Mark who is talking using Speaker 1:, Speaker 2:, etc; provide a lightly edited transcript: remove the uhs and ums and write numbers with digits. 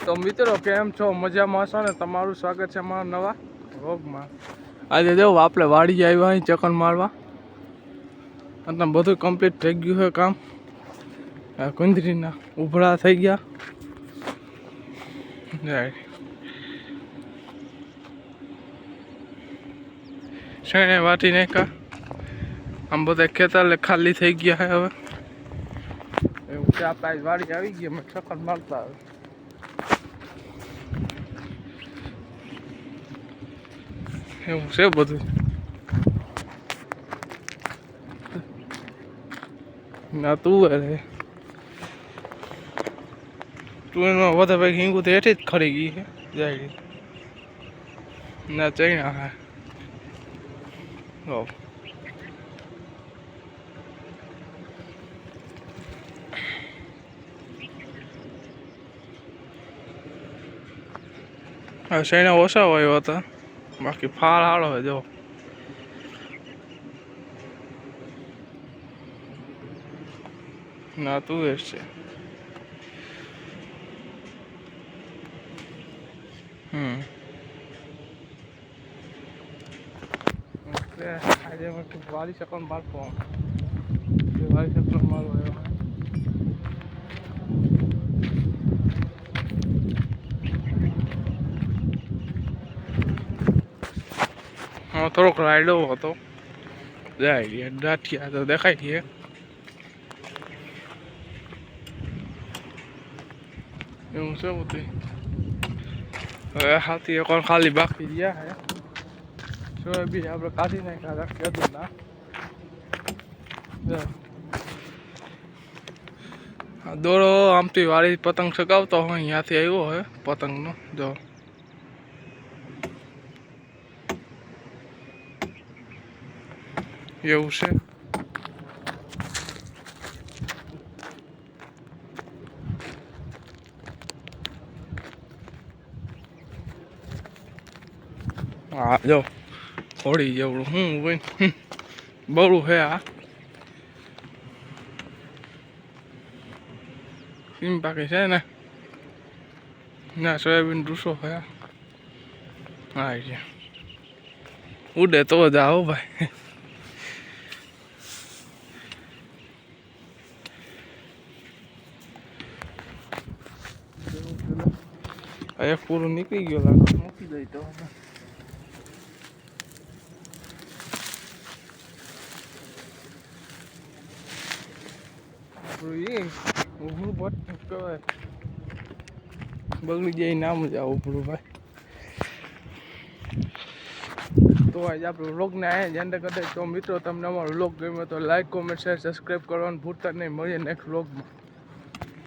Speaker 1: તો મિત્રો કેમ છો? મજામાં છો ને? તમારું સ્વાગત છે અમારા નવા વ્લોગમાં. આજે જો આપણે વાડી આવ્યા અહીં ચક્કર મારવા. એટલે બધું કમ્પ્લીટ થઈ ગયું છે કામ. કુંદરીના ઉભરા થઈ ગયા. શેણે વાટી નાખ્યા. આમ બધા ખેતર ખાલી થઈ ગયા છે હવે. એવું છે, આપણે વાડી આવી ગઈ, અમે ચક્કર મારતા આવે. એવું છે બધું. ના તુવેર હે. તુવેરમાં વધારે ભાઈ હિંગું તો હેઠી જ ખરી ગઈ છે. જાય ના ચૈણા હા. શેણા ઓછા હોય હતા, બાકી ફાળ હાળો હોય જો. ના તુવેર છે. આજે વાળી શકો મારતો વાળી શકો મારો હા થોડોક રાયડો હતો. જાય દાઠિયા તો દેખાય છે. એવું છે બધું. હવે હાથી કોણ ખાલી બાકી રહ્યા હે. સોયાબીન આપણે કાઢી નાખ્યા કીધું ના. દોડો આમથી વાળી પતંગ ચગાવતો હોય, અહીંયાથી આવ્યો હોય પતંગનો જો. એવું છે. હા જો હોળી જેવડું હું હોય બળું હે આ. સીમ પાકી છે ને. ના સોયાબીન ડૂસો હે. હા છે ઉડે તો જ આવો ભાઈ. એક પૂરું નીકળી ગયો લાગે, મૂકી દઈ તો ઉભરું બટ કહેવાય બગડી જાય નામ જ આ ઉભરું ભાઈ. તો આજે આપણે વ્લોગને અહીંયા જ એન્ડ કરી દઈએ. તો મિત્રો તમને અમારો વ્લોગ ગમ્યો તો લાઈક, કોમેન્ટ, શેર, સબસ્ક્રાઈબ કરવાનું ભૂલતા નહીં. મળીએ નેક્સ્ટ વ્લોગમાં.